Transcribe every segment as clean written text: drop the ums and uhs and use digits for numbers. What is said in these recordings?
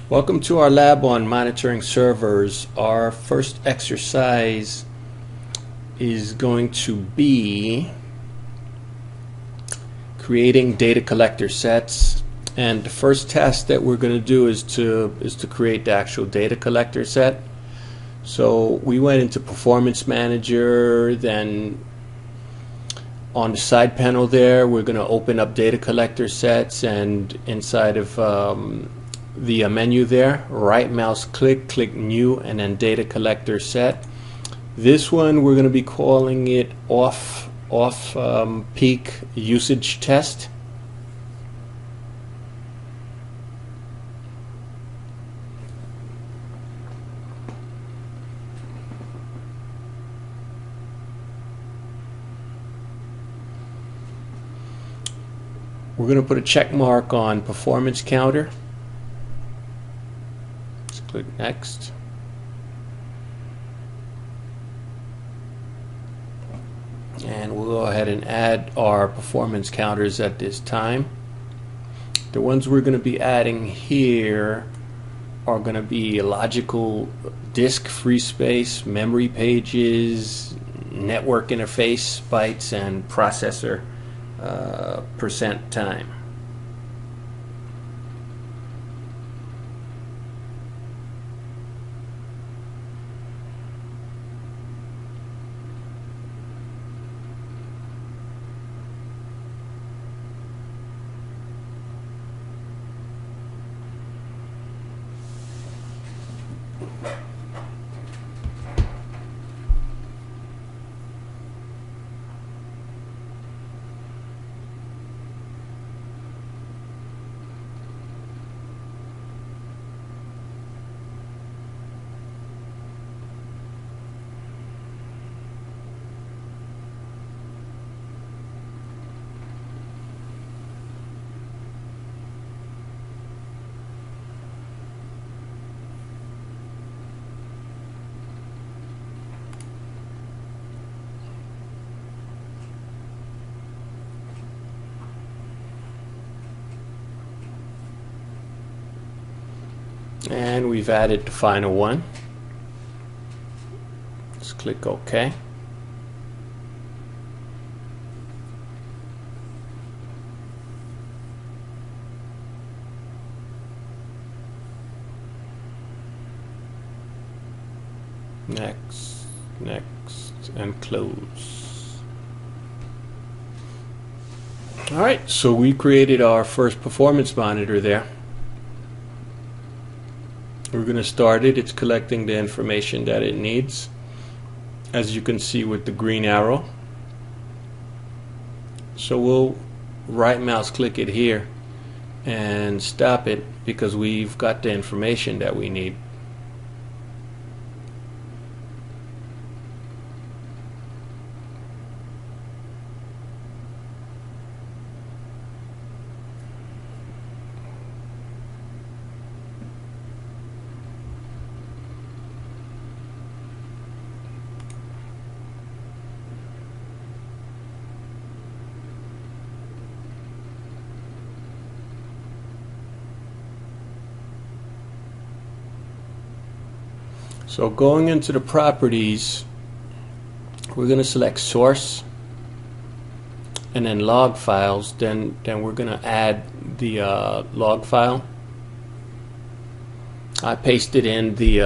Welcome to our lab on monitoring servers. Our first exercise is going to be creating data collector sets, and the first task that we're going to do is to create the actual data collector set. So we went into Performance Manager, then on the side panel there we're going to open up data collector sets, and inside of the menu there, right mouse click new, and then data collector set. This one we're going to be calling it off peak usage test. We're going to put a check mark on performance counter. Click next. And we'll go ahead and add our performance counters at this time. The ones we're going to be adding here are going to be logical disk free space, memory pages, network interface bytes, and processor percent time. And we've added the final one. Let's click OK. Next, and close. Alright, so we created our first performance monitor there. We're going to start it. It's collecting the information that it needs, as you can see with the green arrow. So we'll right mouse click it here and stop it because we've got the information that we need. So going into the properties, we're going to select source and then log files. Then we're going to add the log file. I pasted in the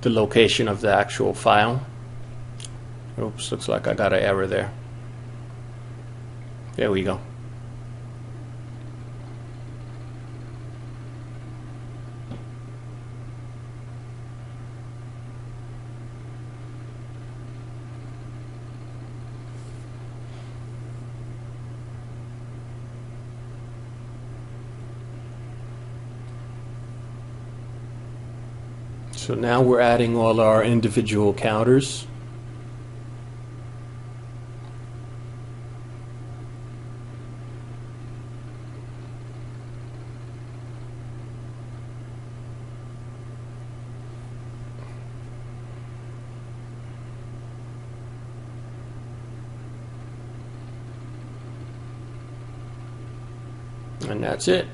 location of the actual file. Oops, looks like I got an error there. There we go. So now we're adding all our individual counters. And that's it.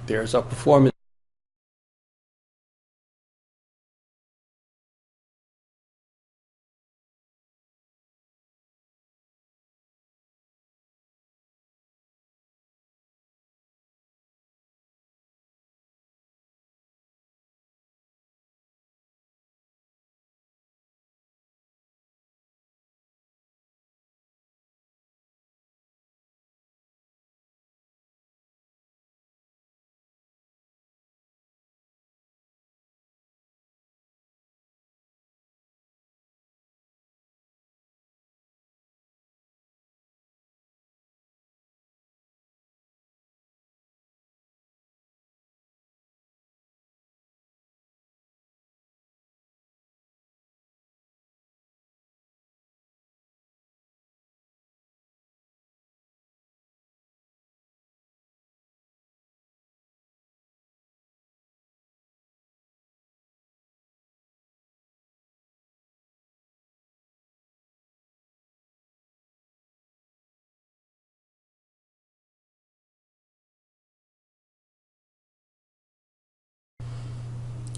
There's our performance.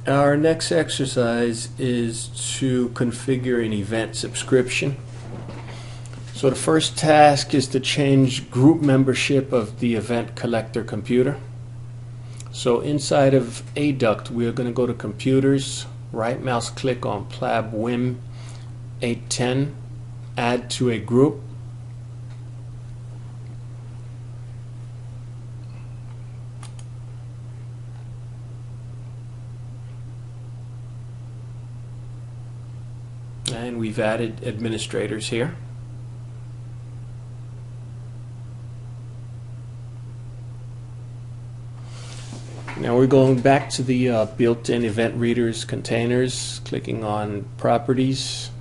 Our next exercise is to configure an event subscription. So the first task is to change group membership of the event collector computer. So inside of Adduct, we are going to go to Computers, right mouse click on PLAB WIM 810, add to a group. And we've added administrators here. Now we're going back to the built-in event readers containers, clicking on Properties.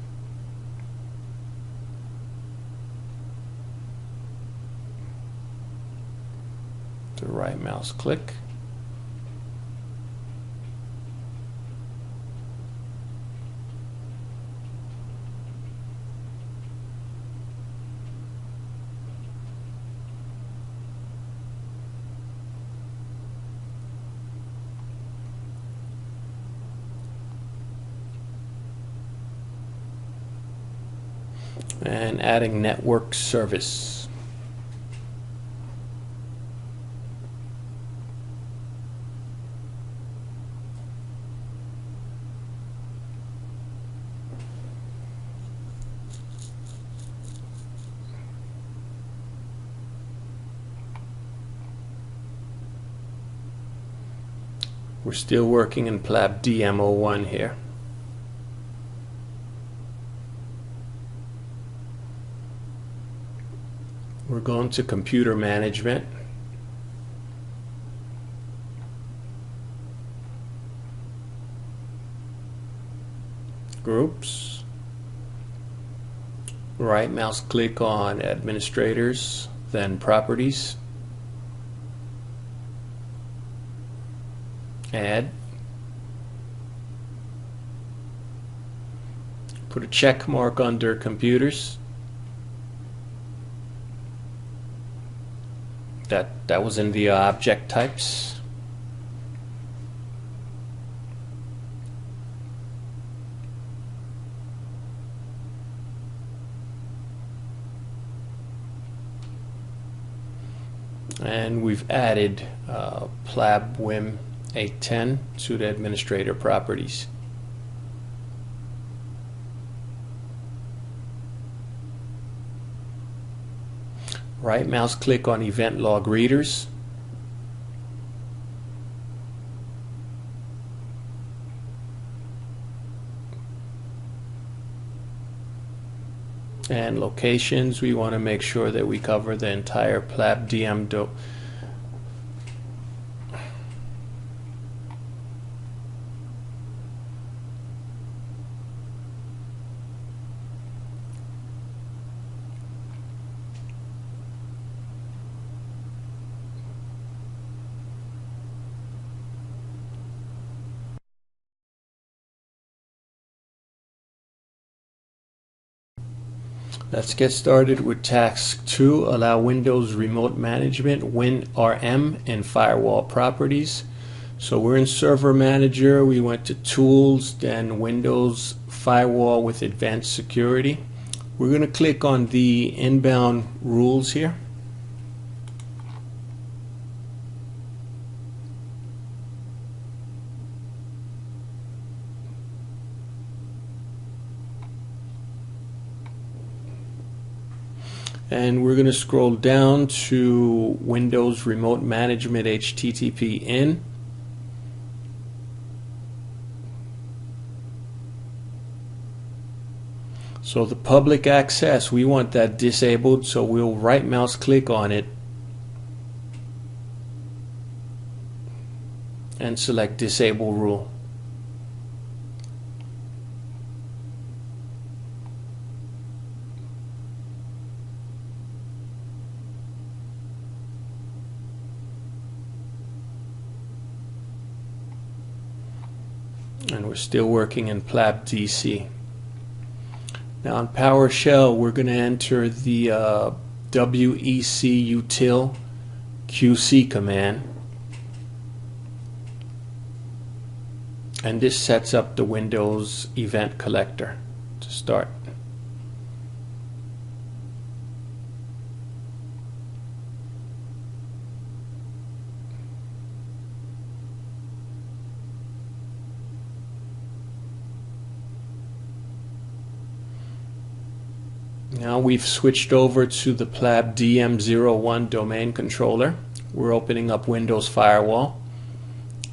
The right mouse click. And adding network service. We're still working in PLAB DM01 here. We're going to Computer Management. Groups. Right mouse click on Administrators, then Properties. Add. Put a check mark under Computers. That was in the object types. And we've added PLAB WIM 810 to the administrator properties. Right mouse click on event log readers. And locations, we want to make sure that we cover the entire PLAB DM Let's get started with Task 2, allow Windows Remote Management, WinRM, and Firewall Properties. So we're in Server Manager, we went to Tools, then Windows Firewall with Advanced Security. We're going to click on the inbound rules here. And we're going to scroll down to Windows Remote Management HTTP in. So the public access, we want that disabled, so we'll right mouse click on it and select Disable Rule. And we're still working in PLAB DC. Now in PowerShell, we're going to enter the WEC util QC command, and this sets up the Windows event collector to start. Now we've switched over to the PLAB DM01 domain controller. We're opening up Windows Firewall,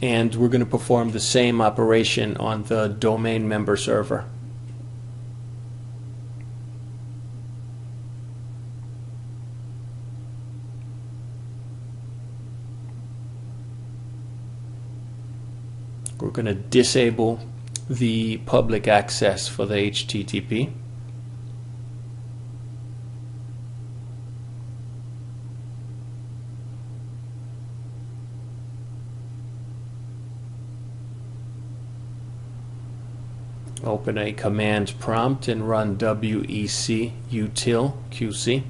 and we're going to perform the same operation on the domain member server. We're going to disable the public access for the HTTP. Open a command prompt and run WEC util QC.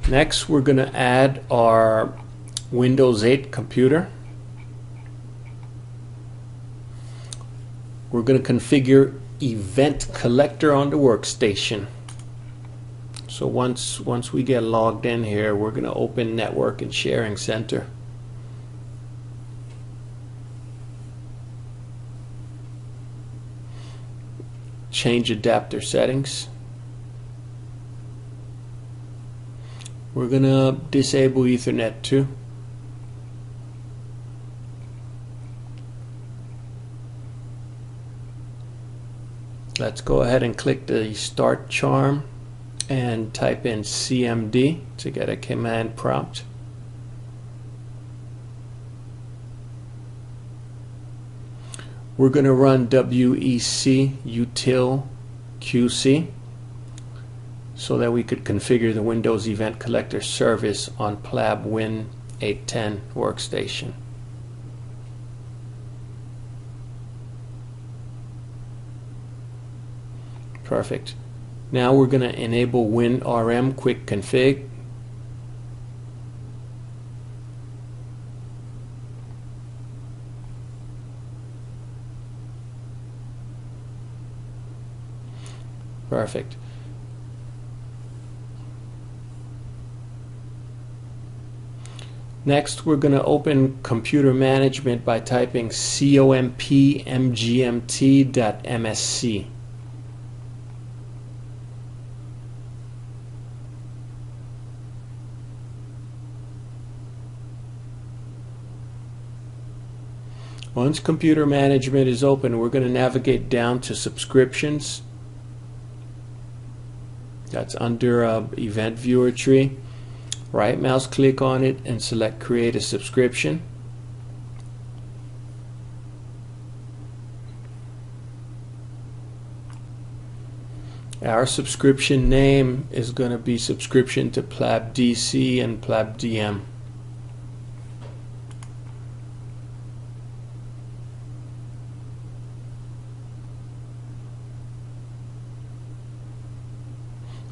Next, we're going to add our Windows 8 computer. We're going to configure Event Collector on the workstation. So once we get logged in here, we're going to open Network and Sharing Center. Change adapter settings. We're going to disable Ethernet 2. Let's go ahead and click the Start Charm and type in CMD to get a command prompt. We're going to run WEC util QC so that we could configure the Windows Event Collector service on PLAB Win 810 workstation. Perfect. Now we're going to enable WinRM Quick Config. Perfect. Next, we're going to open computer management by typing compmgmt.msc. Once computer management is open, we're going to navigate down to subscriptions. That's under event viewer tree. Right mouse click on it and select create a subscription. Our subscription name is going to be subscription to PLAB-DC and PLAB-DM.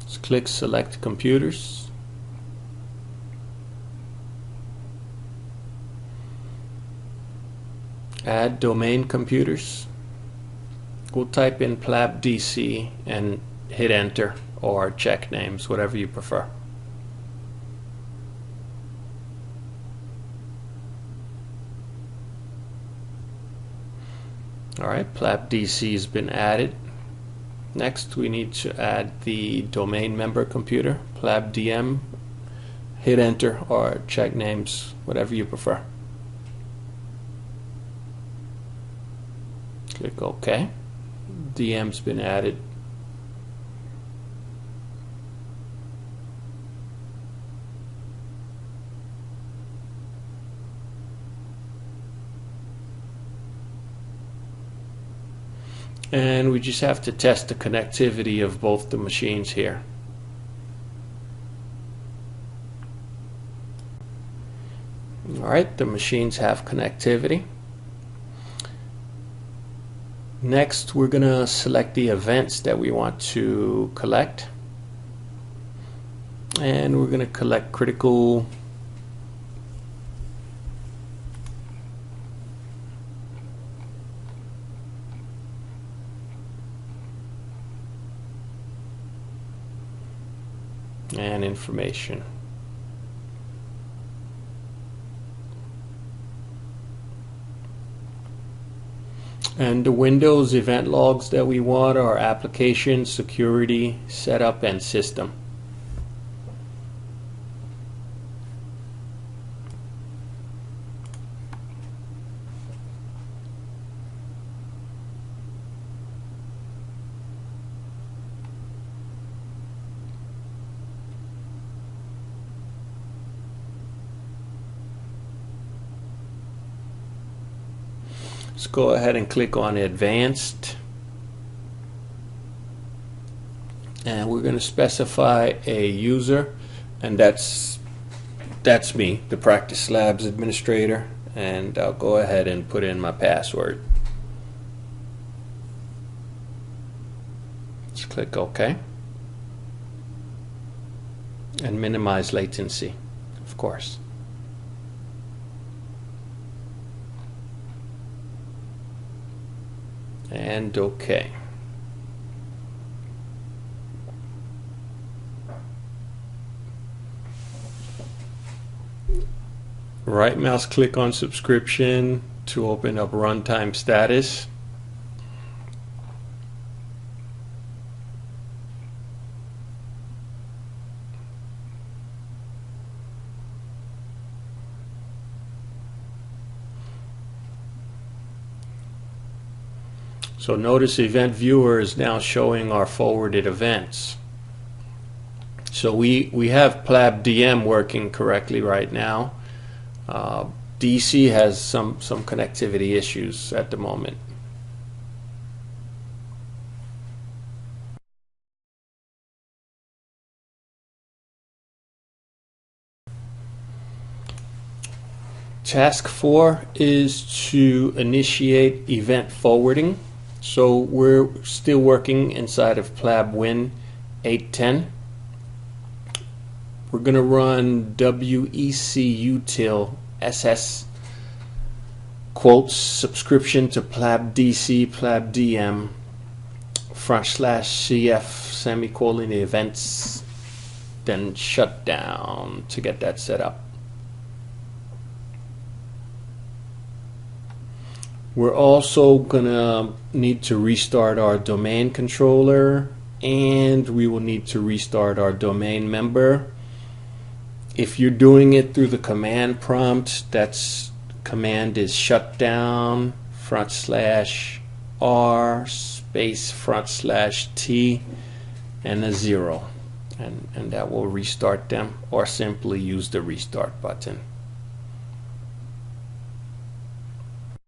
Let's click Select Computers. Add domain computers. We'll type in PLAB-DC and hit enter, or check names, whatever you prefer. Alright, PLAB-DC has been added. Next we need to add the domain member computer, PLAB-DM. Hit enter or check names, whatever you prefer. Click OK. DM's been added. And we just have to test the connectivity of both the machines here. Alright, the machines have connectivity. Next, we're going to select the events that we want to collect. And we're going to collect critical and information. And the Windows event logs that we want are application, security, setup, and system. Let's go ahead and click on Advanced, and we're going to specify a user, and that's me, the Practice Labs administrator, and I'll go ahead and put in my password. Let's click OK and minimize latency, of course. And OK. Right mouse click on subscription to open up runtime status. So notice Event Viewer is now showing our forwarded events. So we have PLAB-DM working correctly right now. DC has some connectivity issues at the moment. Task 4 is to initiate event forwarding. So we're still working inside of PLAB-Win 810. We're going to run WEC-util SS quotes subscription to PLAB-DC, PLAB-DM /CF semicolon events, then shut down to get that set up. We're also gonna need to restart our domain controller, and we will need to restart our domain member. If you're doing it through the command prompt, that's command is shutdown /R space /T and a 0, and that will restart them, or simply use the restart button.